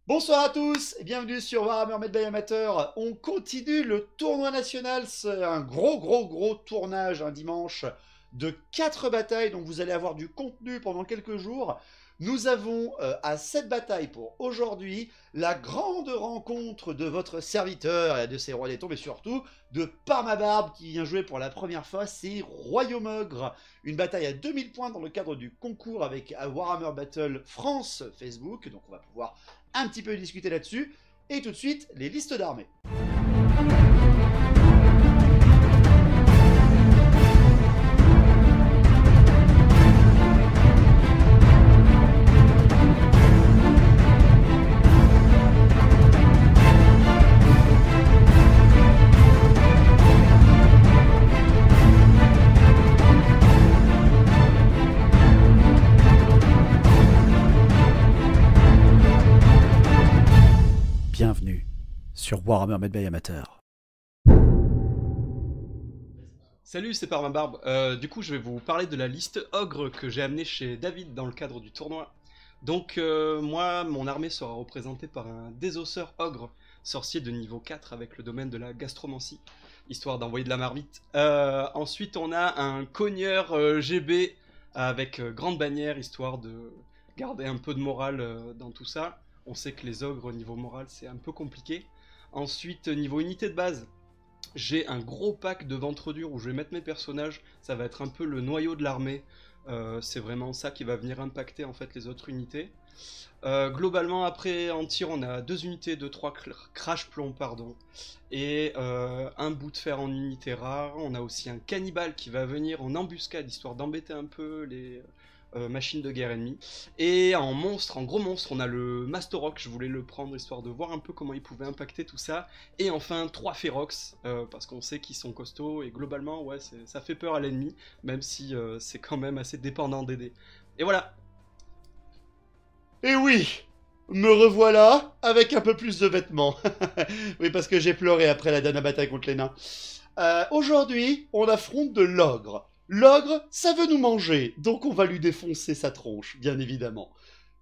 Bonsoir à tous et bienvenue sur Warhammer Made by Amateur. On continue le tournoi national, c'est un gros tournage un dimanche de 4 batailles, donc vous allez avoir du contenu pendant quelques jours. Nous avons à cette bataille pour aujourd'hui la grande rencontre de votre serviteur et de ses rois des tombes et surtout de Parmabarbe qui vient jouer pour la première fois, c'est Royaume Ogre. Une bataille à 2000 points dans le cadre du concours avec Warhammer Battle France Facebook, donc on va pouvoir un petit peu discuter là-dessus. Et tout de suite, les listes d'armées. Bienvenue sur Warhammer Made by Amateur. Salut, c'est Parmabarbe. Du coup, je vais vous parler de la liste ogre que j'ai amenée chez David dans le cadre du tournoi. Donc, moi, mon armée sera représentée par un désosseur ogre, sorcier de niveau 4 avec le domaine de la gastromancie, histoire d'envoyer de la marmite. Ensuite, on a un cogneur GB avec grande bannière, histoire de garder un peu de morale dans tout ça. On sait que les ogres, au niveau moral, c'est un peu compliqué. Ensuite, niveau unité de base, j'ai un gros pack de ventre dur où je vais mettre mes personnages. Ça va être un peu le noyau de l'armée. C'est vraiment ça qui va venir impacter en fait les autres unités. Globalement, après, en tir, on a 2 unités de 3 crash-plomb, pardon. Et un bout de fer en unité rare. On a aussi un cannibale qui va venir en embuscade, histoire d'embêter un peu les machines de guerre ennemies. Et en monstre, en gros monstre, on a le Masterrock, je voulais le prendre histoire de voir un peu comment il pouvait impacter tout ça. Et enfin 3 Ferox, parce qu'on sait qu'ils sont costauds, et globalement, ouais, ça fait peur à l'ennemi, même si c'est quand même assez dépendant des dés. Et voilà. Et oui, me revoilà avec un peu plus de vêtements. Oui, parce que j'ai pleuré après la dernière bataille contre les nains. Aujourd'hui, on affronte de l'ogre. L'ogre, ça veut nous manger, donc on va lui défoncer sa tronche, bien évidemment.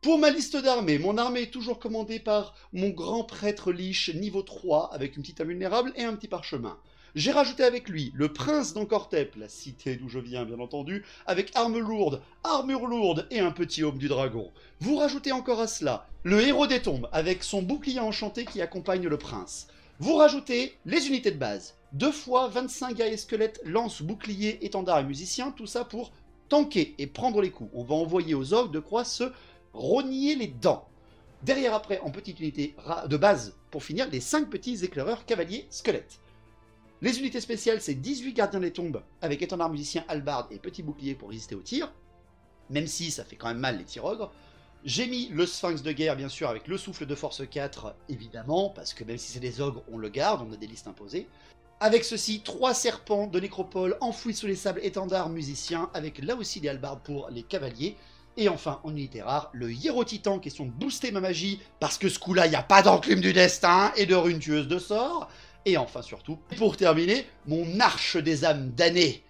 Pour ma liste d'armées, mon armée est toujours commandée par mon grand prêtre Lich, niveau 3, avec une petite invulnérable et un petit parchemin. J'ai rajouté avec lui le prince d'Ancortep, la cité d'où je viens bien entendu, avec armes lourdes, armure lourde et un petit homme du dragon. Vous rajoutez encore à cela le héros des tombes, avec son bouclier enchanté qui accompagne le prince. Vous rajoutez les unités de base. 2 fois 25 guerriers squelettes, lance, bouclier, étendard et musicien, tout ça pour tanker et prendre les coups. On va envoyer aux ogres de quoi se rogner les dents. Derrière après, en petite unité de base, pour finir, les 5 petits éclaireurs cavaliers squelettes. Les unités spéciales, c'est 18 gardiens des tombes, avec étendard, musicien, hallebarde et petit bouclier pour résister aux tirs, même si ça fait quand même mal les tirs ogres. J'ai mis le sphinx de guerre, bien sûr, avec le souffle de force 4, évidemment, parce que même si c'est des ogres, on le garde, on a des listes imposées. Avec ceci, 3 serpents de nécropole enfouis sous les sables, étendard, musicien, avec là aussi des hallebardes pour les cavaliers. Et enfin, en unité rare, le Hiéro Titan, question de booster ma magie, parce que ce coup-là, il n'y a pas d'enclume du destin et de rune tueuse de sort. Et enfin, surtout, pour terminer, mon arche des âmes damnées.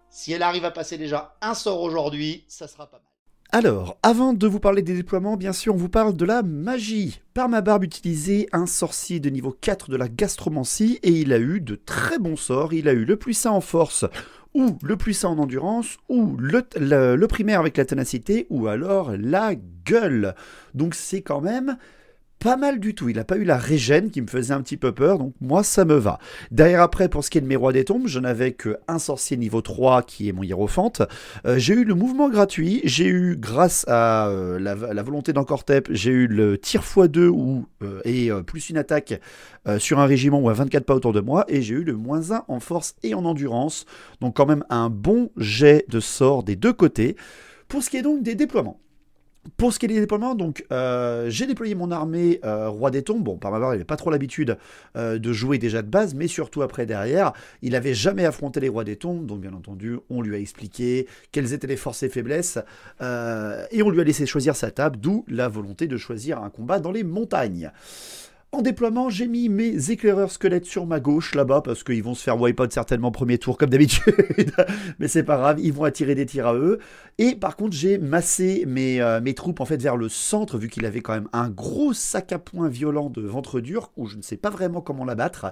Si elle arrive à passer déjà un sort aujourd'hui, ça sera pas mal. Alors, avant de vous parler des déploiements, bien sûr, on vous parle de la magie. Parmabarbe utilisait un sorcier de niveau 4 de la gastromancie et il a eu de très bons sorts. Il a eu le puissant en force ou le puissant en endurance ou le primaire avec la ténacité ou alors la gueule. Donc c'est quand même pas mal du tout. Il n'a pas eu la régène qui me faisait un petit peu peur, donc moi ça me va. Derrière après, pour ce qui est de mes rois des tombes, je n'avais qu'un sorcier niveau 3 qui est mon hiérophante. J'ai eu le mouvement gratuit, j'ai eu grâce à la volonté d'Ancortep, j'ai eu le tir x2 et plus une attaque sur un régiment ou à 24 pas autour de moi, et j'ai eu le -1 en force et en endurance. Donc quand même un bon jet de sorts des deux côtés. Pour ce qui est donc des déploiements. Pour ce qui est des déploiements, donc, j'ai déployé mon armée Roi des Tombes. Bon, Parmabarbe, il n'avait pas trop l'habitude de jouer déjà de base, mais surtout après derrière, il n'avait jamais affronté les Rois des Tombes, donc bien entendu, on lui a expliqué quelles étaient les forces et faiblesses, et on lui a laissé choisir sa table, d'où la volonté de choisir un combat dans les montagnes. En déploiement, j'ai mis mes éclaireurs squelettes sur ma gauche, là-bas, parce qu'ils vont se faire wipe out certainement premier tour, comme d'habitude. Mais c'est pas grave, ils vont attirer des tirs à eux. Et par contre, j'ai massé mes troupes en fait vers le centre, vu qu'il avait quand même un gros sac à poing violent de ventre dur, où je ne sais pas vraiment comment l'abattre.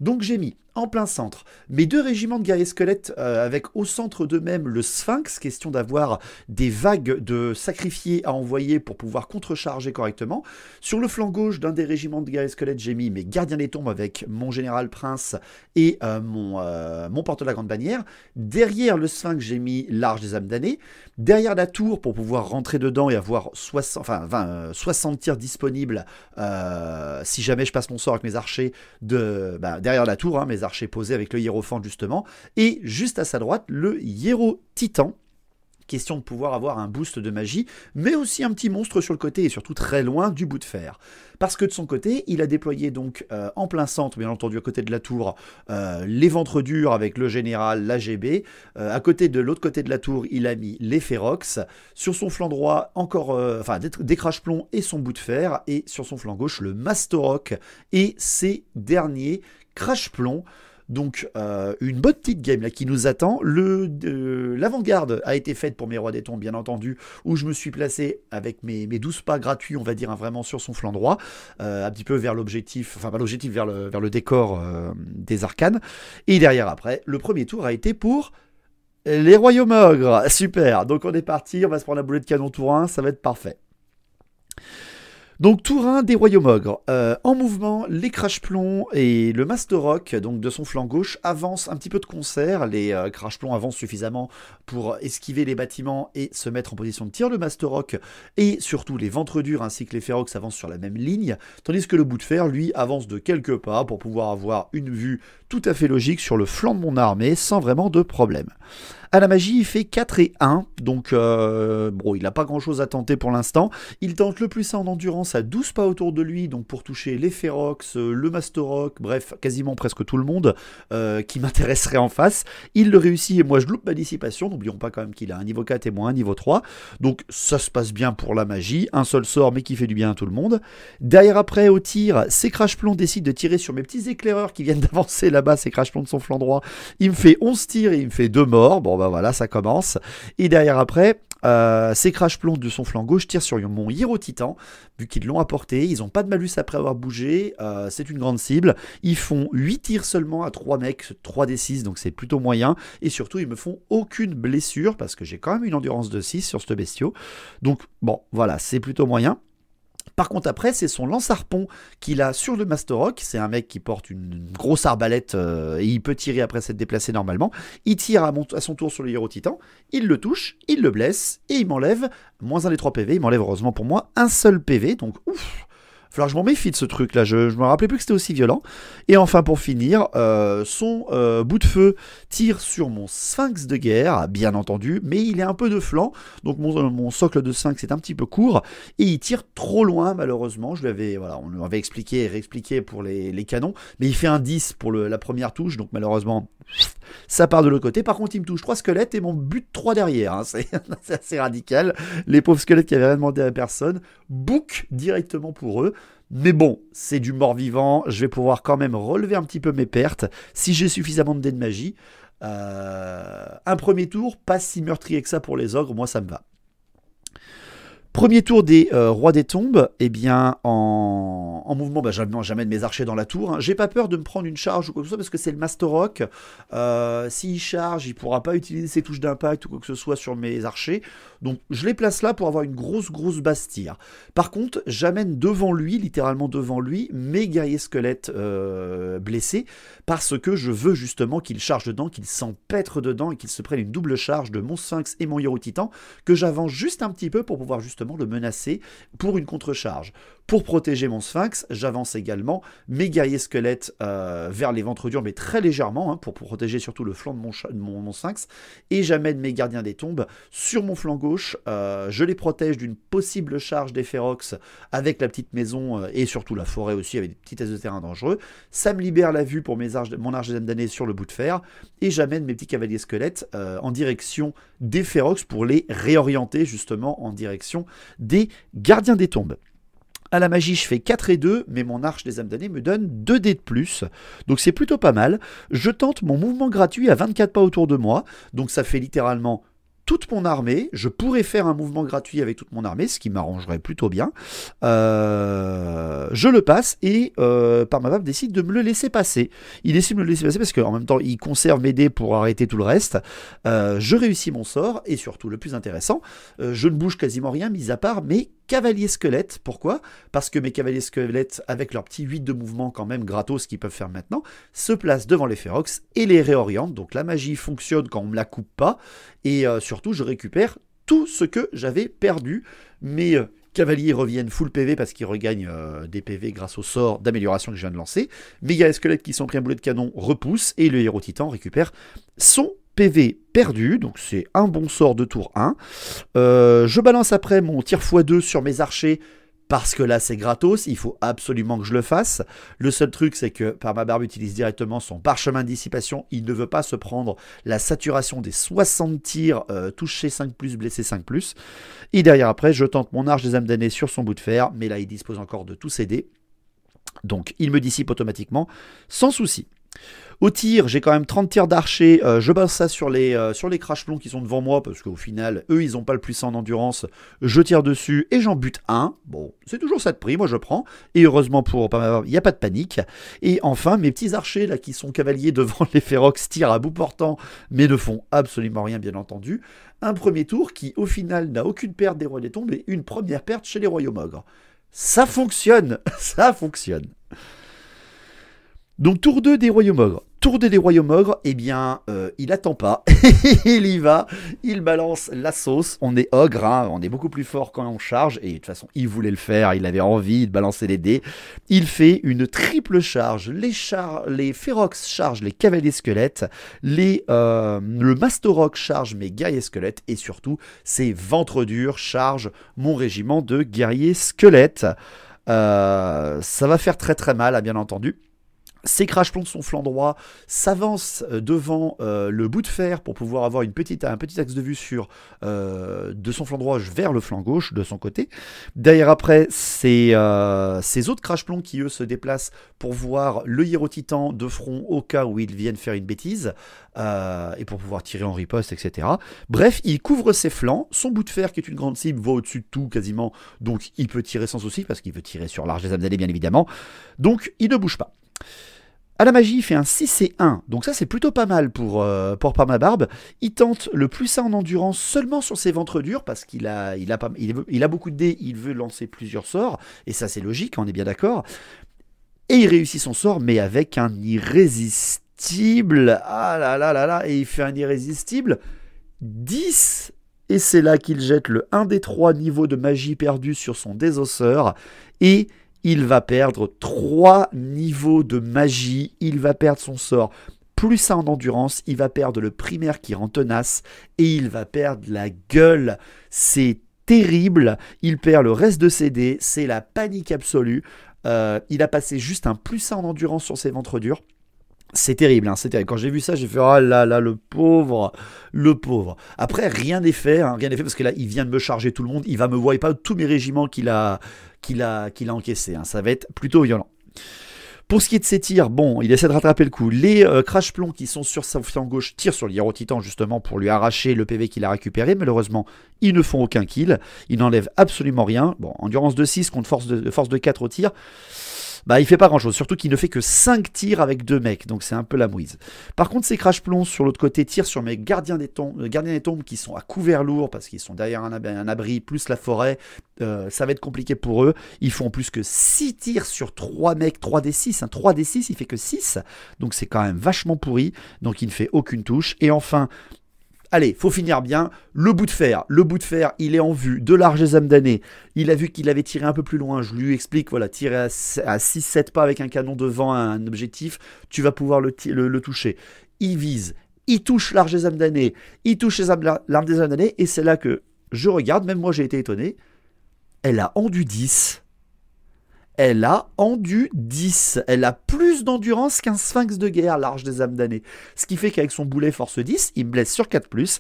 Donc j'ai mis en plein centre mes 2 régiments de guerriers squelettes, avec au centre d'eux-mêmes le Sphinx, question d'avoir des vagues de sacrifiés à envoyer pour pouvoir contrecharger correctement. Sur le flanc gauche d'un des régiments de guerriers squelettes, j'ai mis mes gardiens des tombes avec mon général prince et mon porte de la grande bannière. Derrière le Sphinx, j'ai mis l'arche des âmes damnées. Derrière la tour, pour pouvoir rentrer dedans et avoir 60 tirs disponibles, si jamais je passe mon sort avec mes archers derrière la tour, mes archers posés avec le hiérophante justement. Et juste à sa droite, le hiéro titan. Question de pouvoir avoir un boost de magie, mais aussi un petit monstre sur le côté et surtout très loin du bout de fer. Parce que de son côté, il a déployé donc en plein centre, bien entendu à côté de la tour, les ventres durs avec le général, l'AGB. À côté de l'autre côté de la tour, il a mis les Ferox. Sur son flanc droit, encore des crash-plombs et son bout de fer. Et sur son flanc gauche, le Mastorok et ses derniers crash-plombs. Donc une bonne petite game là qui nous attend. L'avant-garde a été faite pour mes rois des tombes, bien entendu, où je me suis placé avec mes 12 pas gratuits, on va dire, vraiment sur son flanc droit, un petit peu vers l'objectif, enfin pas l'objectif, vers le décor des arcanes. Et derrière après, le premier tour a été pour les royaumes ogres. Super, donc on est parti, on va se prendre la boulet de canon tour 1, ça va être parfait. Donc tour 1 des royaumes ogres. En mouvement, les crash-plombs et le Mastorok, donc de son flanc gauche, avancent un petit peu de concert. Les crash-plombs avancent suffisamment pour esquiver les bâtiments et se mettre en position de tir. Le Mastorok et surtout les ventres durs ainsi que les Ferox avancent sur la même ligne, tandis que le bout de fer, lui, avance de quelques pas pour pouvoir avoir une vue tout à fait logique sur le flanc de mon armée sans vraiment de problème. À la magie, il fait 4 et 1, donc il n'a pas grand chose à tenter pour l'instant. Il tente le plus 1 en endurance à 12 pas autour de lui, donc pour toucher les Ferox, le Mastorok, bref, quasiment presque tout le monde qui m'intéresserait en face. Il le réussit et moi je loupe ma dissipation. N'oublions pas quand même qu'il a un niveau 4 et moins un niveau 3, donc ça se passe bien pour la magie. Un seul sort mais qui fait du bien à tout le monde. Derrière après, au tir, ces crash-plombs décident de tirer sur mes petits éclaireurs qui viennent d'avancer là-bas, ces crash-plombs de son flanc droit. Il me fait 11 tirs et il me fait 2 morts. Bon, voilà, ça commence. Et derrière après, ces crash-plombs de son flanc gauche tirent sur mon Hiero Titan, vu qu'ils l'ont apporté. Ils n'ont pas de malus après avoir bougé. C'est une grande cible. Ils font 8 tirs seulement à 3 mecs, 3d6, donc c'est plutôt moyen. Et surtout, ils me font aucune blessure, parce que j'ai quand même une endurance de 6 sur ce bestiau. Donc, bon, voilà, c'est plutôt moyen. Par contre après, c'est son lance-harpon qu'il a sur le Mastorok. C'est un mec qui porte une grosse arbalète et il peut tirer après s'être déplacé normalement. Il tire à son tour sur le Hiero Titan, il le touche, il le blesse et il m'enlève moins 1 des 3 PV. Il m'enlève heureusement pour moi un seul PV, donc ouf. Il va falloir que je m'en méfie de ce truc là, je me rappelais plus que c'était aussi violent. Et enfin pour finir, son bout de feu tire sur mon Sphinx de guerre, bien entendu, mais il est un peu de flanc, donc mon socle de Sphinx est un petit peu court, et il tire trop loin malheureusement. On lui avait expliqué et réexpliqué pour les canons, mais il fait un 10 pour la première touche, donc malheureusement ça part de l'autre côté. Par contre il me touche 3 squelettes et mon but 3 derrière, hein. C'est assez radical. Les pauvres squelettes qui avaient rien demandé à personne, book directement pour eux. Mais bon, c'est du mort-vivant, je vais pouvoir quand même relever un petit peu mes pertes si j'ai suffisamment de dés de magie. Un premier tour, pas si meurtrier que ça pour les ogres, moi ça me va. Premier tour des rois des tombes, eh bien en mouvement, j'amène mes archers dans la tour. Hein. J'ai pas peur de me prendre une charge ou quoi que ce soit parce que c'est le Mastorok. S'il charge, il pourra pas utiliser ses touches d'impact ou quoi que ce soit sur mes archers. Donc je les place là pour avoir une grosse basse tir. Par contre, j'amène devant lui, littéralement devant lui, mes guerriers squelettes blessés parce que je veux justement qu'il charge dedans, qu'il s'empêtre dedans et qu'il se prenne une double charge de mon Sphinx et mon Hiero Titan que j'avance juste un petit peu pour pouvoir justement le menacer pour une contre-charge. Pour protéger mon Sphinx, j'avance également mes guerriers squelettes vers les ventres durs, mais très légèrement, hein, pour protéger surtout le flanc de mon Sphinx, et j'amène mes gardiens des tombes sur mon flanc gauche. Je les protège d'une possible charge des Ferox avec la petite maison et surtout la forêt aussi avec des petites aises de terrain dangereux. Ça me libère la vue pour mon arche des âmes damnées sur le bout de fer, et j'amène mes petits cavaliers squelettes en direction des Ferox pour les réorienter justement en direction des gardiens des tombes. À la magie, je fais 4 et 2, mais mon arche des âmes damnées me donne 2 dés de plus. Donc c'est plutôt pas mal. Je tente mon mouvement gratuit à 24 pas autour de moi. Donc ça fait littéralement toute mon armée. Je pourrais faire un mouvement gratuit avec toute mon armée, ce qui m'arrangerait plutôt bien. Je le passe et par ma barbe décide de me le laisser passer. Il décide de me le laisser passer parce qu'en même temps il conserve mes dés pour arrêter tout le reste. Je réussis mon sort et surtout le plus intéressant, je ne bouge quasiment rien mis à part mes cavaliers squelettes. Pourquoi? Parce que mes cavaliers squelettes, avec leur petit 8 de mouvement quand même gratos qu'ils peuvent faire maintenant, se placent devant les Ferox et les réorientent. Donc la magie fonctionne quand on ne me la coupe pas. Et surtout, je récupère tout ce que j'avais perdu. Mes cavaliers reviennent full PV parce qu'ils regagnent des PV grâce au sort d'amélioration que je viens de lancer. Mes gars squelettes qui sont pris un boulet de canon repoussent. Et le héros titan récupère son PV perdu, donc c'est un bon sort de tour 1. Je balance après mon tir x2 sur mes archers, parce que là c'est gratos, il faut absolument que je le fasse. Le seul truc c'est que par ma barbe utilise directement son parchemin de dissipation, il ne veut pas se prendre la saturation des 60 tirs, touché 5+, blessé 5+. Et derrière après, je tente mon arche des âmes damnées sur son bout de fer, mais là il dispose encore de tous ses dés. Donc il me dissipe automatiquement, sans souci. Au tir, j'ai quand même 30 tirs d'archer, je balance ça sur les crash plombs qui sont devant moi, parce qu'au final, eux, ils n'ont pas le plus en endurance, je tire dessus et j'en bute un. Bon, c'est toujours ça de prix, moi je prends, et heureusement pour il n'y a pas de panique. Et enfin, mes petits archers, là, qui sont cavaliers devant les Ferox, tirent à bout portant, mais ne font absolument rien, bien entendu. Un premier tour qui, au final, n'a aucune perte des rois des tombes, et une première perte chez les royaumes ogres. Ça fonctionne, ça fonctionne. Donc tour 2 des royaumes ogres. Tour 2 des royaumes ogres, eh bien, il attend pas, il y va, il balance la sauce. On est ogre, hein, on est beaucoup plus fort quand on charge, et de toute façon, il voulait le faire, il avait envie de balancer les dés. Il fait une triple charge, les Ferox chargent les cavaliers squelettes, le Mastoroc charge mes guerriers squelettes, et surtout, ses ventres durs chargent mon régiment de guerriers squelettes. Ça va faire très très mal, bien entendu. Ces crash plombs de son flanc droit s'avancent devant le bout de fer pour pouvoir avoir un petit axe de vue sur de son flanc droit vers le flanc gauche de son côté. Derrière après, ces autres crash plombs qui eux se déplacent pour voir le héros titan de front au cas où ils viennent faire une bêtise et pour pouvoir tirer en riposte, etc. Bref, il couvre ses flancs. Son bout de fer qui est une grande cible va au-dessus de tout quasiment, donc il peut tirer sans souci parce qu'il veut tirer sur l'arche des âmes damnées bien évidemment. Donc il ne bouge pas. À la magie, il fait un 6 et 1, donc ça c'est plutôt pas mal pour Parmabarbe. Il tente le plus 1 en endurance seulement sur ses ventres durs, parce qu'il a beaucoup de dés, il veut lancer plusieurs sorts, et ça c'est logique, on est bien d'accord. Et il réussit son sort, mais avec un irrésistible, ah là là là là, et il fait un irrésistible 10. Et c'est là qu'il jette le 1 des 3 niveaux de magie perdu sur son désosseur, et il va perdre 3 niveaux de magie, il va perdre son sort plus 1 en endurance, il va perdre le primaire qui rend tenace, et il va perdre la gueule. C'est terrible, il perd le reste de ses dés, c'est la panique absolue. Il a passé juste un plus 1 en endurance sur ses ventres durs. C'est terrible, hein, c'est terrible. Quand j'ai vu ça, j'ai fait oh là là, le pauvre, le pauvre. Après, rien n'est fait, hein, rien n'est fait parce que là, il vient de me charger tout le monde. Il va me wipe out tous mes régiments qu'il a encaissés. Hein. Ça va être plutôt violent. Pour ce qui est de ses tirs, bon, il essaie de rattraper le coup. Les crash plombs qui sont sur sa flanc gauche tirent sur le héros titan justement pour lui arracher le PV qu'il a récupéré. Malheureusement, ils ne font aucun kill. Ils n'enlèvent absolument rien. Bon, endurance de 6 contre force de 4 au tir. Bah, il fait pas grand chose, surtout qu'il ne fait que 5 tirs avec 2 mecs, donc c'est un peu la mouise. Par contre, ces crash plombs sur l'autre côté tirent sur mes gardiens des tombes qui sont à couvert lourd parce qu'ils sont derrière un abri, plus la forêt. Ça va être compliqué pour eux. Ils font plus que 6 tirs sur 3 mecs, 3d6. Hein, 3d6, il fait que 6, donc c'est quand même vachement pourri, donc il ne fait aucune touche. Et enfin, allez, faut finir bien. Le bout de fer, il est en vue de l'arche des âmes damnées. Il a vu qu'il avait tiré un peu plus loin. Je lui explique, voilà, tirer à 6-7 pas avec un canon devant un objectif, tu vas pouvoir le toucher. Il vise, il touche l'arche des âmes damnées, il touche l'arme des âmes damnées, et c'est là que je regarde, même moi j'ai été étonné, elle a endu 10. Elle a endu 10. Elle a plus d'endurance qu'un sphinx de guerre, l'arche des âmes damnées. Ce qui fait qu'avec son boulet force 10, il me blesse sur 4+,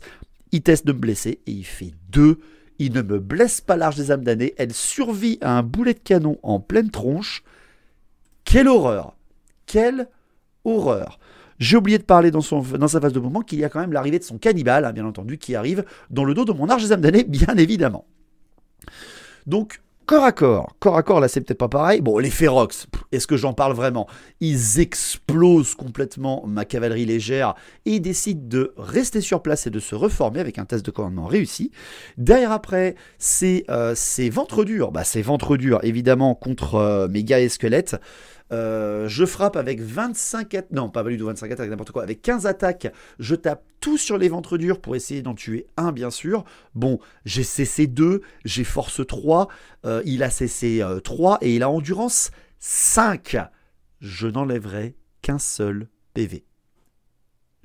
il teste de me blesser et il fait 2. il ne me blesse pas l'Arche des âmes damnées, elle survit à un boulet de canon en pleine tronche. Quelle horreur! Quelle horreur! J'ai oublié de parler dans sa phase de mouvement qu'il y a quand même l'arrivée de son cannibale, hein, bien entendu, qui arrive dans le dos de mon Arche des âmes damnées, bien évidemment. Donc, corps à corps, là c'est peut-être pas pareil. Bon, les Ferox, est-ce que j'en parle vraiment? Ils explosent complètement ma cavalerie légère et ils décident de rester sur place et de se reformer avec un test de commandement réussi. Derrière après, c'est ventre dur. Bah, c'est ventre dur, évidemment, contre mes guerriers squelettes. Je frappe avec 25 attaques, non pas du tout 25 attaques, n'importe quoi, avec 15 attaques, je tape tout sur les ventres durs pour essayer d'en tuer un bien sûr. Bon, j'ai CC 2, j'ai force 3, il a CC 3 et il a endurance 5. Je n'enlèverai qu'un seul PV.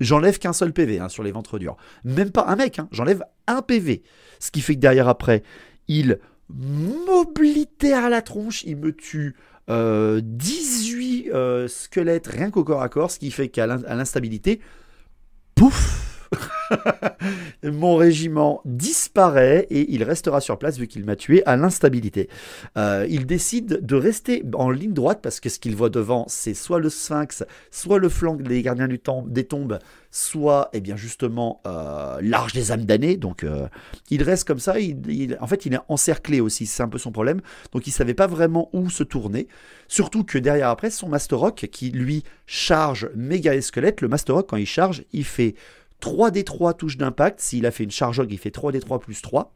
J'enlève qu'un seul PV hein, sur les ventres durs. Même pas un mec, hein, j'enlève un PV. Ce qui fait que derrière après, il m'oblitère à la tronche, il me tue 18 squelettes rien qu'au corps à corps, ce qui fait qu'à l'instabilité, pouf, mon régiment disparaît et il restera sur place vu qu'il m'a tué à l'instabilité. Il décide de rester en ligne droite parce que ce qu'il voit devant, c'est soit le Sphinx, soit le flanc des gardiens des tombes, soit eh bien justement l'Arche des âmes damnées. Donc il reste comme ça. En fait, il est encerclé aussi, c'est un peu son problème. Donc il ne savait pas vraiment où se tourner. Surtout que derrière après, son Master Rock qui lui charge méga squelette. Le Master Rock, quand il charge, il fait 3d3 touches d'impact. S'il a fait une charge ogre, il fait 3d3 plus 3.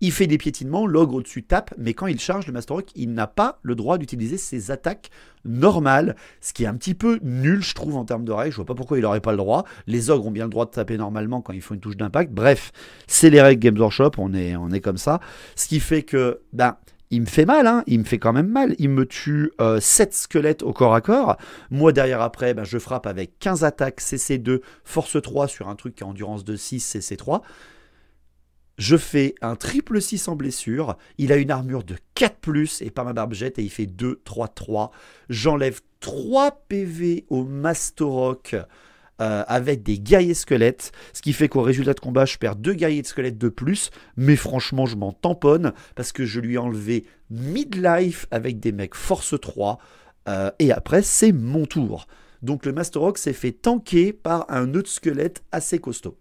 Il fait des piétinements, l'ogre au-dessus tape, mais quand il charge le Master Rock, il n'a pas le droit d'utiliser ses attaques normales, ce qui est un petit peu nul, je trouve, en termes de règles. Je vois pas pourquoi il n'aurait pas le droit. Les ogres ont bien le droit de taper normalement quand ils font une touche d'impact. Bref, c'est les règles Games Workshop, on est comme ça. Ce qui fait que, il me fait mal, hein, il me fait quand même mal. Il me tue 7 squelettes au corps à corps. Moi, derrière après, je frappe avec 15 attaques, CC2, force 3 sur un truc qui a endurance de 6, CC3. Je fais un triple 6 en blessure. Il a une armure de 4+, et par ma barbe jette, et il fait 2, 3, 3. J'enlève 3 PV au Master Rock avec des guerriers squelettes, ce qui fait qu'au résultat de combat, je perds 2 guerriers de squelettes de plus, mais franchement, je m'en tamponne, parce que je lui ai enlevé midlife avec des mecs force 3, et après, c'est mon tour. Donc le Master Rock s'est fait tanker par un nœud de squelette assez costaud.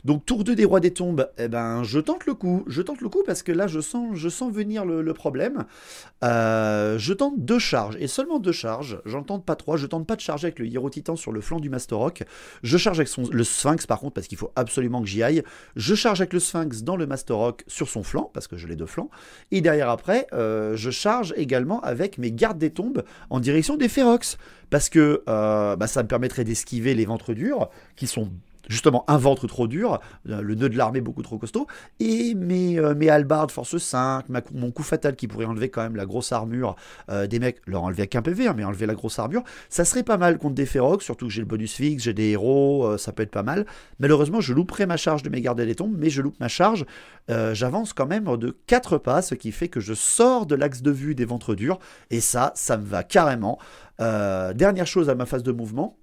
Donc tour 2 des rois des tombes, je tente le coup parce que là je sens venir le problème. Je tente 2 charges, et seulement 2 charges, j'en tente pas 3, je tente pas de charger avec le Hiero Titan sur le flanc du Master Rock, je charge avec le Sphinx par contre parce qu'il faut absolument que j'y aille, je charge avec le Sphinx dans le Master Rock sur son flanc, parce que je l'ai 2 flancs, et derrière après, je charge également avec mes gardes des tombes en direction des Ferox, parce que ça me permettrait d'esquiver les ventres durs, qui sont justement un ventre trop dur, le nœud de l'armée beaucoup trop costaud, et mes halbardes force 5, mon coup fatal qui pourrait enlever quand même la grosse armure des mecs, leur enlever avec un PV, mais enlever la grosse armure, ça serait pas mal contre des Ferox, surtout que j'ai le bonus fixe, j'ai des héros, ça peut être pas mal. Malheureusement, je louperai ma charge de mes gardes des tombes, mais je loupe ma charge, j'avance quand même de 4 pas, ce qui fait que je sors de l'axe de vue des ventres durs, et ça me va carrément. Dernière chose à ma phase de mouvement,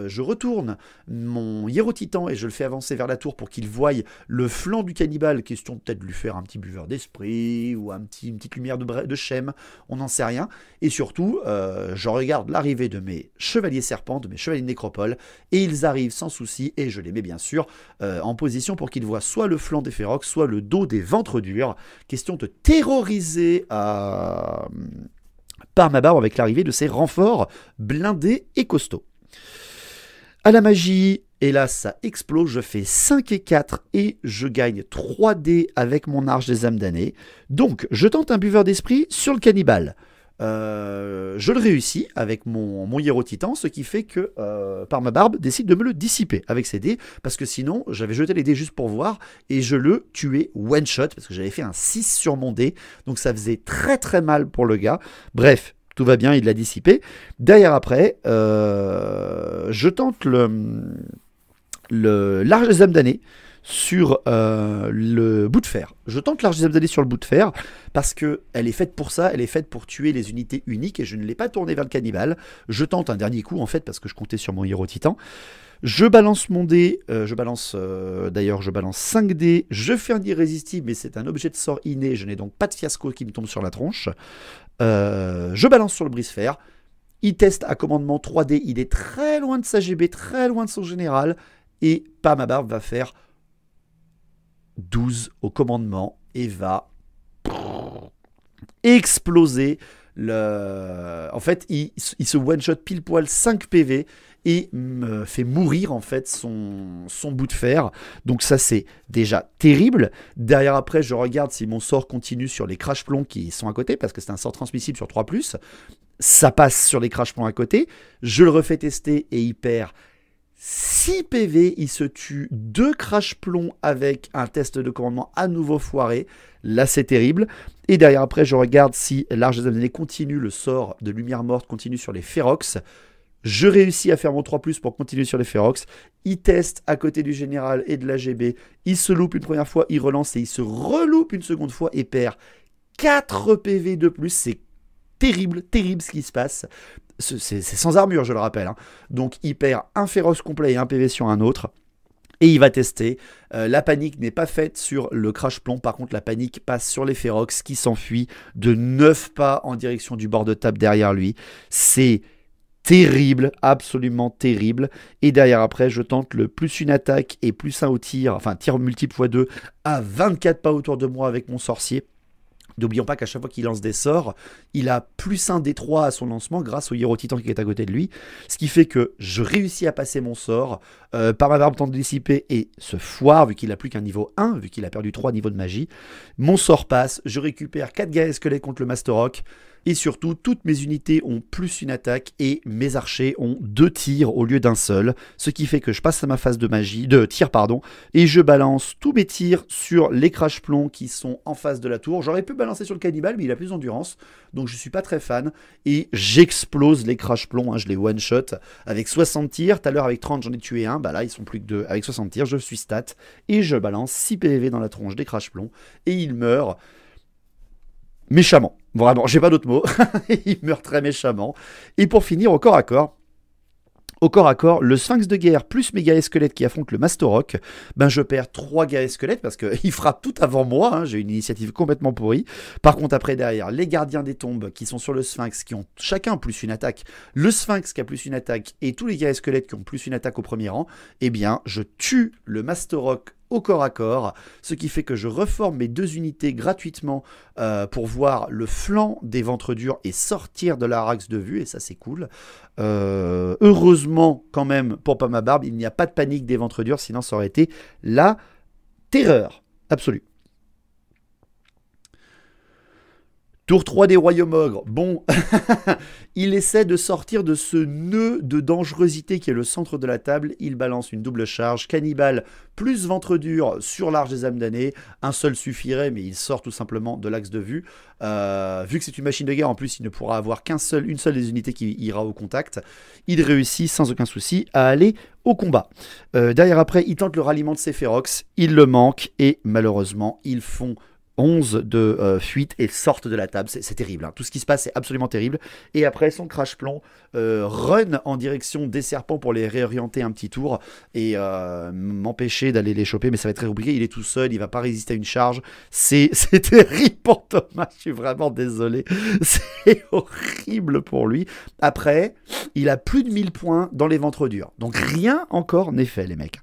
je retourne mon Hiero Titan et je le fais avancer vers la tour pour qu'il voie le flanc du cannibale, question peut-être de lui faire un petit buveur d'esprit ou une petite lumière de Shem, on n'en sait rien. Et surtout, je regarde l'arrivée de mes chevaliers serpents, de mes chevaliers de nécropole, et ils arrivent sans souci, et je les mets bien sûr en position pour qu'ils voient soit le flanc des Ferox, soit le dos des ventres durs, question de terroriser par ma barbe avec l'arrivée de ces renforts blindés et costauds. À la magie, et là ça explose, je fais 5 et 4 et je gagne 3D avec mon Arche des âmes damnées. Donc je tente un buveur d'esprit sur le cannibale. Je le réussis avec mon Hiero Titan, ce qui fait que par ma barbe décide de me le dissiper avec ses dés, parce que sinon j'avais jeté les dés juste pour voir et je le tuais one shot parce que j'avais fait un 6 sur mon dé, donc ça faisait très très mal pour le gars. Bref, tout va bien, il l'a dissipé. Derrière après, je tente l'Arche des âmes damnées sur le bout de fer. Je tente l'Arche des âmes damnées sur le bout de fer parce qu'elle est faite pour ça, elle est faite pour tuer les unités uniques et je ne l'ai pas tournée vers le cannibale. Je tente un dernier coup en fait parce que je comptais sur mon Hiero Titan. Je balance mon dé, d'ailleurs je balance 5 dés, je fais un irrésistible, mais c'est un objet de sort inné, je n'ai donc pas de fiasco qui me tombe sur la tronche. Je balance sur le brise-fer, il teste à commandement 3D, il est très loin de sa GB, très loin de son général, et Par ma barbe va faire 12 au commandement, et va exploser. En fait, il se one-shot pile poil 5 PV, et me fait mourir en fait son bout de fer. Donc ça c'est déjà terrible. Derrière après je regarde si mon sort continue sur les crash plombs qui sont à côté, parce que c'est un sort transmissible sur 3+. Ça passe sur les crash plombs à côté. Je le refais tester et il perd 6 PV. Il se tue 2 crash plombs avec un test de commandement à nouveau foiré. Là c'est terrible. Et derrière après je regarde si l'Arche des Âmes continue, le sort de lumière morte continue sur les Ferox. Je réussis à faire mon 3+, pour continuer sur les Ferox. Il teste à côté du général et de l'AGB. Il se loupe une première fois, il relance et il se reloupe une seconde fois et perd 4 PV de plus. C'est terrible, terrible ce qui se passe. C'est sans armure, je le rappelle. Hein. Donc il perd un Ferox complet et un PV sur un autre. Et il va tester. La panique n'est pas faite sur le crash plomb. Par contre, la panique passe sur les Ferox qui s'enfuient de 9 pas en direction du bord de table derrière lui. C'est terrible, absolument terrible. Et derrière après, je tente le plus une attaque et plus un au tir, enfin tir multiple x2 à 24 pas autour de moi avec mon sorcier. N'oublions pas qu'à chaque fois qu'il lance des sorts, il a plus un D3 à son lancement grâce au Hiero Titan qui est à côté de lui. Ce qui fait que je réussis à passer mon sort. Par ma barbe tente de dissiper et se foire vu qu'il n'a plus qu'un niveau 1, vu qu'il a perdu 3 niveaux de magie. Mon sort passe, je récupère 4 Gaïa Squelettes contre le Master Rock. Et surtout, toutes mes unités ont plus une attaque et mes archers ont 2 tirs au lieu d'un seul. Ce qui fait que je passe à ma phase de tir, et je balance tous mes tirs sur les crash plombs qui sont en face de la tour. J'aurais pu balancer sur le cannibale, mais il a plus d'endurance, donc je suis pas très fan. Et j'explose les crash plombs, hein, je les one-shot avec 60 tirs. Tout à l'heure avec 30, j'en ai tué un, bah là ils sont plus que 2. Avec 60 tirs, je suis stat et je balance 6 PV dans la tronche des crash plombs et il meurt méchamment. Vraiment, j'ai pas d'autres mots. Il meurt très méchamment. Et pour finir, au corps à corps, le Sphinx de guerre plus mes Gaïa Squelettes qui affrontent le Master Rock, ben je perds 3 Gaïa Squelettes parce qu'il frappe tout avant moi, hein, j'ai une initiative complètement pourrie. Par contre, après, derrière, les gardiens des tombes qui sont sur le Sphinx, qui ont chacun plus une attaque, le Sphinx qui a plus une attaque et tous les Gaïa Squelettes qui ont plus une attaque au premier rang, eh bien, je tue le Master Rock au corps à corps, ce qui fait que je reforme mes 2 unités gratuitement pour voir le flanc des ventres durs et sortir de leur axe de vue, et ça c'est cool. Heureusement quand même pour Pas ma barbe, il n'y a pas de panique des ventres durs, sinon ça aurait été la terreur absolue. Tour 3 des royaumes ogres. Bon, il essaie de sortir de ce nœud de dangerosité qui est le centre de la table. Il balance une double charge. Cannibale plus ventre dur sur l'Arche des âmes damnées. Un seul suffirait, mais il sort tout simplement de l'axe de vue. Vu que c'est une machine de guerre, en plus, il ne pourra avoir une seule des unités qui ira au contact. Il réussit sans aucun souci à aller au combat. Derrière après, il tente le ralliement de ses Ferox. Il le manque et malheureusement, ils font 11 de fuite et sortent de la table. C'est terrible, hein. Tout ce qui se passe c'est absolument terrible. Et après son crash plomb run en direction des serpents pour les réorienter un petit tour et m'empêcher d'aller les choper, mais ça va être très compliqué. Il est tout seul, il va pas résister à une charge. C'est terrible pour Thomas, je suis vraiment désolé. C'est horrible pour lui. Après, il a plus de 1000 points dans les ventres durs, donc rien encore n'est fait les mecs.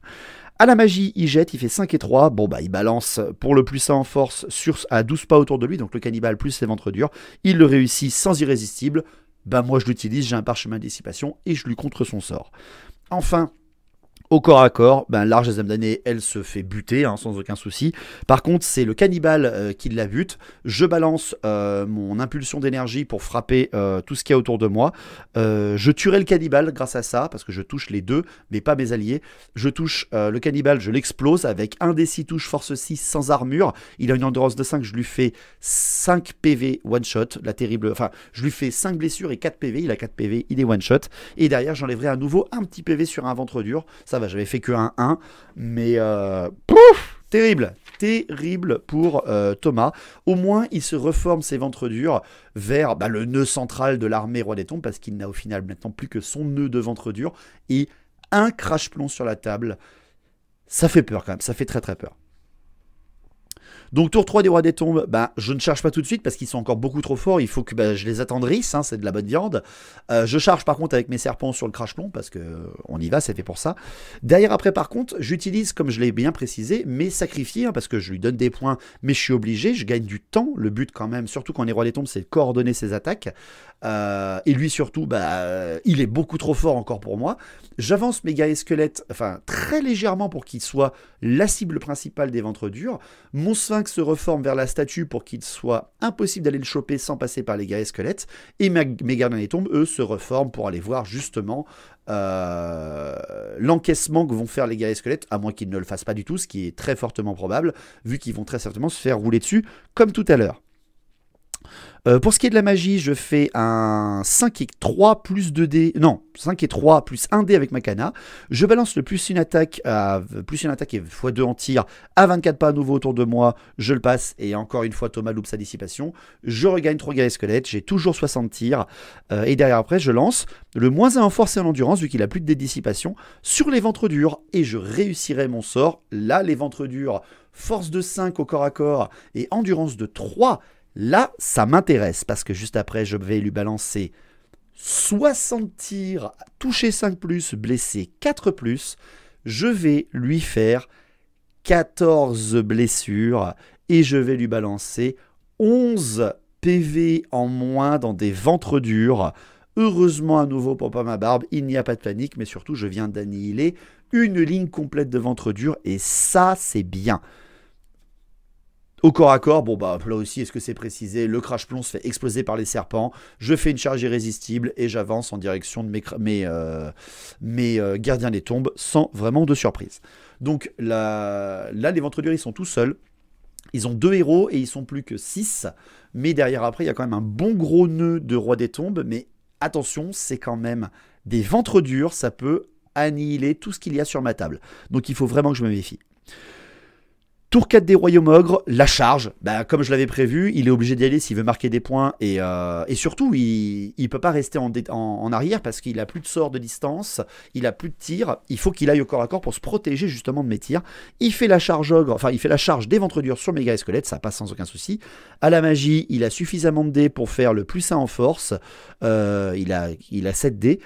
À la magie, il jette, il fait 5 et 3. Bon, bah, il balance pour le plus 1 en force à 12 pas autour de lui, donc le cannibale plus ses ventres durs. Il le réussit sans irrésistible. Bah, moi, je l'utilise, j'ai un parchemin de dissipation et je lui contre son sort. Enfin, au corps à corps, ben, l'Arche des âmes damnées, elle se fait buter, hein, sans aucun souci. Par contre, c'est le cannibale qui la bute. Je balance mon impulsion d'énergie pour frapper tout ce qu'il y a autour de moi. Je tuerai le cannibale grâce à ça, parce que je touche les deux, mais pas mes alliés. Je touche le cannibale, je l'explose avec un des 6 touches force 6 sans armure. Il a une endurance de 5, je lui fais 5 PV one shot. La terrible, enfin, je lui fais 5 blessures et 4 PV. Il a 4 PV, il est one shot. Et derrière, j'enlèverai à nouveau un petit PV sur un ventre dur. Ça va, j'avais fait que un 1, mais pouf, terrible pour Thomas. Au moins, il se reforme ses ventres durs vers le nœud central de l'armée Roi des Tombes, parce qu'il n'a au final maintenant plus que son nœud de ventre dur. Et un crash-plomb sur la table, ça fait peur quand même, ça fait très très peur. Donc tour 3 des rois des tombes, je ne charge pas tout de suite parce qu'ils sont encore beaucoup trop forts, il faut que je les attendrisse, hein, c'est de la bonne viande. Je charge par contre avec mes serpents sur le crash-plomb parce qu'on y va, c'est fait pour ça. Derrière après par contre, j'utilise, comme je l'ai bien précisé, mes sacrifiés, hein, parce que je lui donne des points, mais je suis obligé, je gagne du temps. Le but quand même, surtout quand on est roi des tombes, c'est de coordonner ses attaques. Et lui surtout, il est beaucoup trop fort encore pour moi. J'avance mes guerriers squelettes, enfin très légèrement pour qu'il soit la cible principale des ventres durs. Mon sphinx se reforme vers la statue pour qu'il soit impossible d'aller le choper sans passer par les guerriers squelettes. Et mes gardiens des tombes, eux, se reforment pour aller voir justement l'encaissement que vont faire les guerriers squelettes, à moins qu'ils ne le fassent pas du tout, ce qui est très fortement probable, vu qu'ils vont très certainement se faire rouler dessus, comme tout à l'heure. Pour ce qui est de la magie, je fais un 5 et 3 plus 2D, non, 5 et 3 plus 1D avec ma cana. Je balance le plus une attaque et x2 en tir à 24 pas à nouveau autour de moi. Je le passe et encore une fois Thomas loupe sa dissipation. Je regagne 3 guerriers squelettes, j'ai toujours 60 tirs. Et derrière après, je lance le -1 en force et en endurance, vu qu'il a plus de dissipation, sur les ventres durs. Et je réussirai mon sort. Là, les ventres durs, force de 5 au corps à corps et endurance de 3. Là, ça m'intéresse parce que juste après, je vais lui balancer 60 tirs, toucher 5+, blesser 4+. Je vais lui faire 14 blessures et je vais lui balancer 11 PV en moins dans des ventres durs. Heureusement, à nouveau pour pas ma barbe, il n'y a pas de panique, mais surtout, je viens d'annihiler une ligne complète de ventres durs et ça, c'est bien. Au corps à corps, là aussi, est-ce que c'est précisé? Le crash-plomb se fait exploser par les serpents. Je fais une charge irrésistible et j'avance en direction de mes gardiens des tombes sans vraiment de surprise. Donc là, les ventres durs, ils sont tout seuls. Ils ont 2 héros et ils sont plus que 6. Mais derrière, après, il y a quand même un bon gros nœud de roi des tombes. Mais attention, c'est quand même des ventres durs. Ça peut annihiler tout ce qu'il y a sur ma table. Donc il faut vraiment que je me méfie. Tour 4 des royaumes ogres, la charge, comme je l'avais prévu, il est obligé d'y aller s'il veut marquer des points et surtout il ne peut pas rester en arrière parce qu'il n'a plus de sort de distance, il n'a plus de tir, il faut qu'il aille au corps à corps pour se protéger justement de mes tirs. Il fait la charge ogre, enfin il fait la charge des ventres durs sur mes guerriers squelettes, ça passe sans aucun souci. À la magie, il a suffisamment de dés pour faire le +1 en force, il a 7 dés.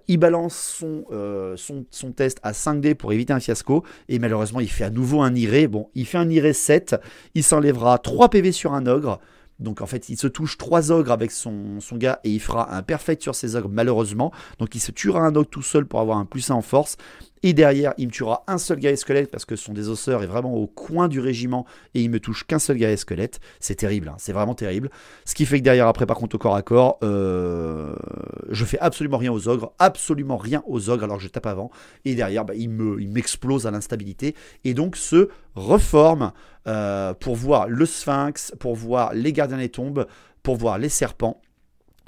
Il balance son test à 5D pour éviter un fiasco et malheureusement il fait à nouveau un iré. Bon, il fait un iré 7, il s'enlèvera 3 PV sur un ogre. Donc en fait il se touche 3 ogres avec son gars et il fera un perfect sur ses ogres malheureusement. Donc il se tuera un ogre tout seul pour avoir un +1 en force. Et derrière, il me tuera un seul guerrier squelette parce que son désosseur est vraiment au coin du régiment et il me touche qu'un seul guerrier squelette. C'est terrible, hein, c'est vraiment terrible. Ce qui fait que derrière, après, par contre, au corps à corps, je fais absolument rien aux ogres alors que je tape avant. Et derrière, il m'explose à l'instabilité et donc se reforme pour voir le sphinx, pour voir les gardiens des tombes, pour voir les serpents.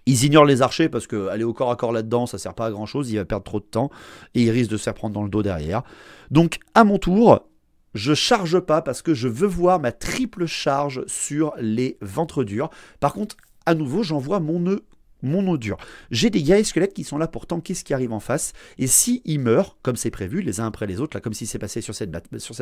Ils ignorent les archers parce qu'aller au corps à corps là-dedans, ça sert pas à grand chose, il va perdre trop de temps et il risque de se faire prendre dans le dos derrière. Donc à mon tour, je charge pas parce que je veux voir ma triple charge sur les ventres durs. Par contre, à nouveau, j'envoie mon nœud dur. J'ai des guerriers squelettes qui sont là pour tanker ce qui arrive en face, et si ils meurent, comme c'est prévu, les uns après les autres, là, comme si c'est passé sur cette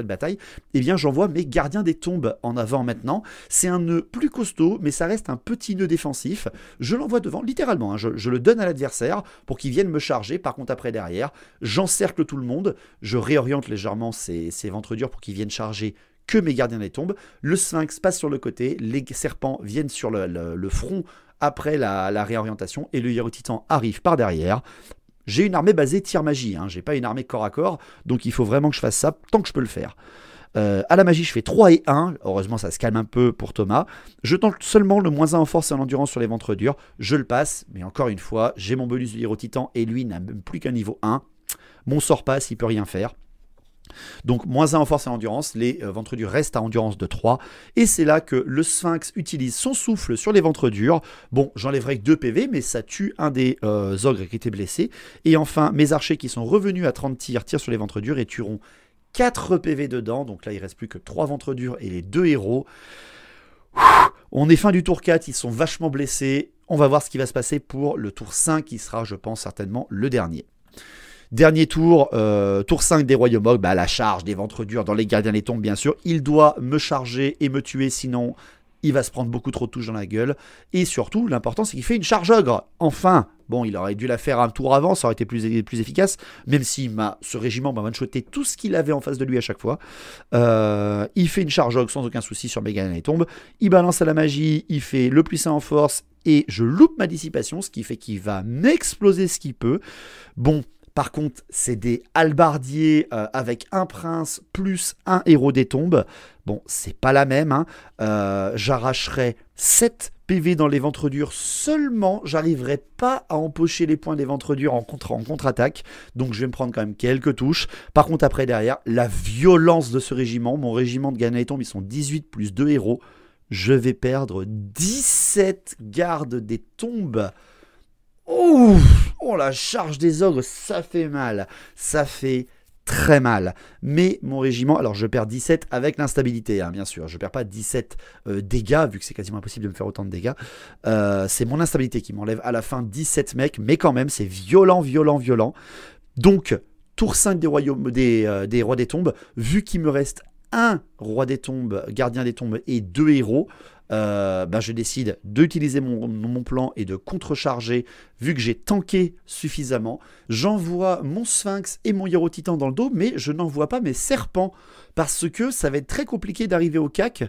bataille, eh bien j'envoie mes gardiens des tombes en avant maintenant. C'est un nœud plus costaud, mais ça reste un petit nœud défensif. Je l'envoie devant, littéralement, hein, je le donne à l'adversaire pour qu'il vienne me charger. Par contre, après, derrière, j'encercle tout le monde, je réoriente légèrement ces ventres durs pour qu'ils viennent charger que mes gardiens des tombes. Le sphinx passe sur le côté, les serpents viennent sur le front après la réorientation et le héros titan arrive par derrière. J'ai une armée basée tir magie, hein, j'ai pas une armée corps à corps, donc il faut vraiment que je fasse ça tant que je peux le faire. À la magie, je fais 3 et 1, heureusement ça se calme un peu pour Thomas. Je tente seulement le -1 en force et en endurance sur les ventres durs, je le passe, mais encore une fois, j'ai mon bonus de héros titan et lui n'a même plus qu'un niveau 1. Mon sort passe, il peut rien faire. Donc -1 en force et en endurance, les ventres durs restent à endurance de 3, et c'est là que le sphinx utilise son souffle sur les ventres durs. Bon, j'enlèverai que 2 PV, mais ça tue un des ogres qui était blessé. Et enfin, mes archers qui sont revenus à 30 tirs, tirent sur les ventres durs et tueront 4 PV dedans. Donc là, il ne reste plus que 3 ventres durs et les 2 héros. On est fin du tour 4, ils sont vachement blessés. On va voir ce qui va se passer pour le tour 5, qui sera, je pense, certainement le dernier. Dernier tour, tour 5 des royaumes ogres, la charge des ventres durs dans les gardiens des tombes bien sûr. Il doit me charger et me tuer sinon il va se prendre beaucoup trop de touches dans la gueule. Et surtout, l'important, c'est qu'il fait une charge ogre. Enfin, bon, il aurait dû la faire un tour avant, ça aurait été plus efficace. Même si ce régiment m'a one-shoté tout ce qu'il avait en face de lui à chaque fois. Il fait une charge ogre sans aucun souci sur mes gardiens des tombes. Il balance à la magie, il fait le puissant en force. Et je loupe ma dissipation, ce qui fait qu'il va m'exploser ce qu'il peut. Bon, par contre, c'est des halbardiers avec un prince plus un héros des tombes. Bon, c'est pas la même. Hein. J'arracherai 7 PV dans les ventres durs seulement. J'arriverai pas à empocher les points des ventres durs en contre-attaque. Donc je vais me prendre quand même quelques touches. Par contre, après, derrière, la violence de ce régiment. Mon régiment de gardiens des tombes, ils sont 18 plus 2 héros. Je vais perdre 17 gardes des tombes. Oh, la charge des ogres, ça fait mal. Ça fait très mal. Mais mon régiment, alors je perds 17 avec l'instabilité, hein, bien sûr. Je ne perds pas 17 dégâts, vu que c'est quasiment impossible de me faire autant de dégâts. C'est mon instabilité qui m'enlève à la fin 17 mecs, mais quand même, c'est violent, violent, violent. Donc, tour 5 des royaumes, des rois des tombes, vu qu'il me reste un roi des tombes, gardien des tombes et 2 héros, je décide d'utiliser mon plan et de contrecharger vu que j'ai tanké suffisamment. J'envoie mon sphinx et mon héros titan dans le dos, mais je n'envoie pas mes serpents parce que ça va être très compliqué d'arriver au CAC,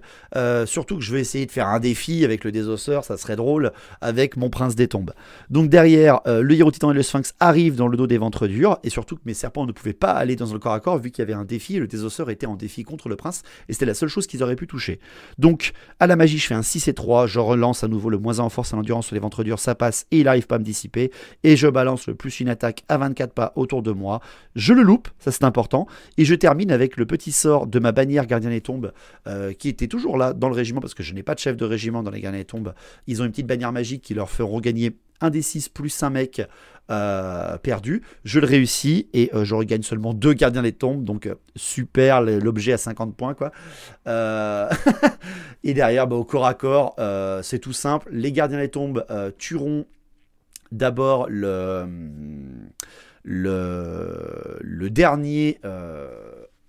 surtout que je vais essayer de faire un défi avec le désosseur, ça serait drôle, avec mon prince des tombes. Donc derrière, le héros titan et le sphinx arrivent dans le dos des ventres durs, et surtout que mes serpents ne pouvaient pas aller dans le corps à corps vu qu'il y avait un défi, et le désosseur était en défi contre le prince, et c'était la seule chose qu'ils auraient pu toucher. Donc à la magie, je fais un 6 et 3, je relance à nouveau le moins 1 en force et en endurance sur les ventres durs, ça passe, et il n'arrive pas à me dissiper, et je balance le plus une attaque à 24 pas autour de moi, je le loupe, ça c'est important, et je termine avec le petit sort de ma bannière gardien des tombes qui était toujours là dans le régiment parce que je n'ai pas de chef de régiment dans les gardiens des tombes. Ils ont une petite bannière magique qui leur feront gagner un des 6 plus un mec perdu. Je le réussis et je regagne seulement 2 gardiens des tombes, donc super, l'objet à 50 points quoi. Et derrière au corps à corps c'est tout simple, les gardiens des tombes tueront d'abord le dernier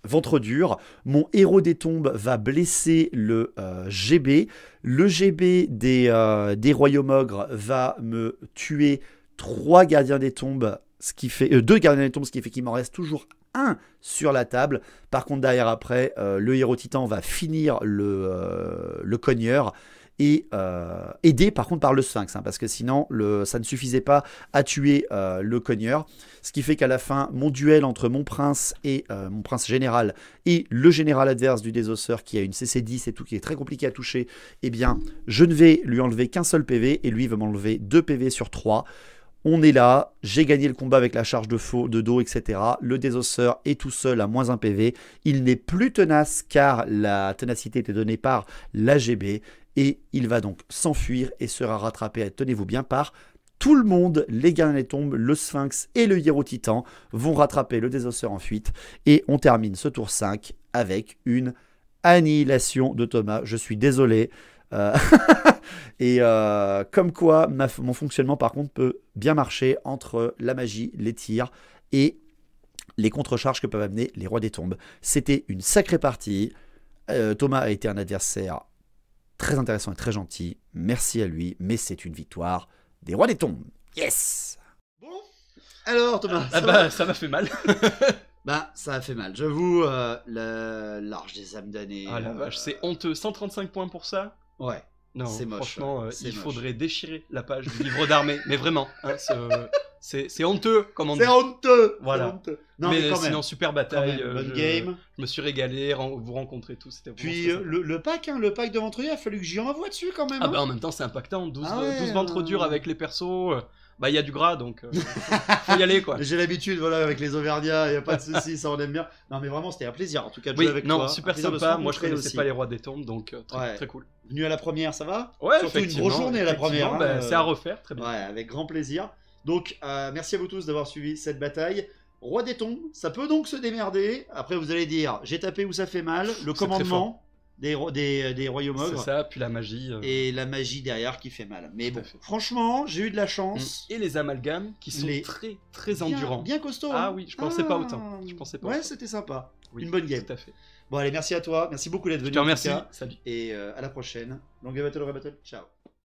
ventre dur. Mon héros des tombes va blesser le GB. Le GB des royaumes ogres va me tuer 3 gardiens des tombes, ce qui fait 2 gardiens des tombes, ce qui fait qu'il m'en reste toujours un sur la table. Par contre derrière après, le héros titan va finir le cogneur. Et aidé par contre par le sphinx, hein, parce que sinon ça ne suffisait pas à tuer le cogneur, ce qui fait qu'à la fin mon duel entre mon prince et mon prince général et le général adverse du désosseur qui a une CC10 et tout, qui est très compliqué à toucher, eh bien je ne vais lui enlever qu'un seul PV et lui il va m'enlever 2 PV sur 3. On est là, j'ai gagné le combat avec la charge de dos, etc. Le désosseur est tout seul à moins 1 PV. Il n'est plus tenace car la ténacité était donnée par l'AGB. Et il va donc s'enfuir et sera rattrapé, tenez-vous bien, par tout le monde. Les gardiens des tombes, le sphinx et le héros titan vont rattraper le désosseur en fuite. Et on termine ce tour 5 avec une annihilation de Thomas. Je suis désolé. Et comme quoi, mon fonctionnement par contre peut bien marcher entre la magie, les tirs et les contre-charges que peuvent amener les rois des tombes. C'était une sacrée partie. Thomas a été un adversaire très intéressant et très gentil. Merci à lui, mais c'est une victoire des rois des tombes. Yes! Bon, alors Thomas, ça m'a fait mal. Ça a fait mal. J'avoue, l'arche des âmes damnées. Ah la vache, c'est honteux. 135 points pour ça? Ouais. Non, c'est moche. Franchement, c'est il moche. faudrait déchirer la page du livre d'armée. Mais vraiment, hein, c'est honteux, comme on dit. C'est honteux. Voilà. C'est honteux. Non, mais quand sinon, même. super bataille. Bonne game. Je me suis régalé, vous rencontrez tous. C'était Puis le pack, le pack de ventre dur, il a fallu que j'y envoie dessus quand même. Ah bah en même temps, c'est impactant. 12 ouais, ventres durs avec les persos. Il y a du gras, donc faut y aller quoi. J'ai l'habitude, voilà, avec les Auvergnats, il n'y a pas de souci, ça on aime bien. Non mais vraiment, c'était un plaisir en tout cas de jouer avec toi. Super un de sympa. se Moi je connaissais aussi. pas les rois des tombes, donc très cool. Venu à la première, ça va? Ouais, surtout une grosse journée à la première. C'est à refaire, très bien. Ouais, avec grand plaisir. Donc merci à vous tous d'avoir suivi cette bataille. Roi des tombes, ça peut donc se démerder. Après vous allez dire, j'ai tapé où ça fait mal. Le commandement, des royaumes C'est ogres. ça, puis la magie. Et la magie derrière qui fait mal. Mais Tout à bon, fait. franchement, j'ai eu de la chance. Et les amalgames qui sont Les- très très Bien- endurants. Bien costaud. Ah hein. oui, je pensais pas autant. Je pensais pas Ouais, autant. c'était sympa. Oui, Une bonne game. Tout à fait. Bon, allez, merci à toi. Merci beaucoup d'être Je venu. te en tout remercie. cas. Salut. Et à la prochaine. Longue battle, ciao.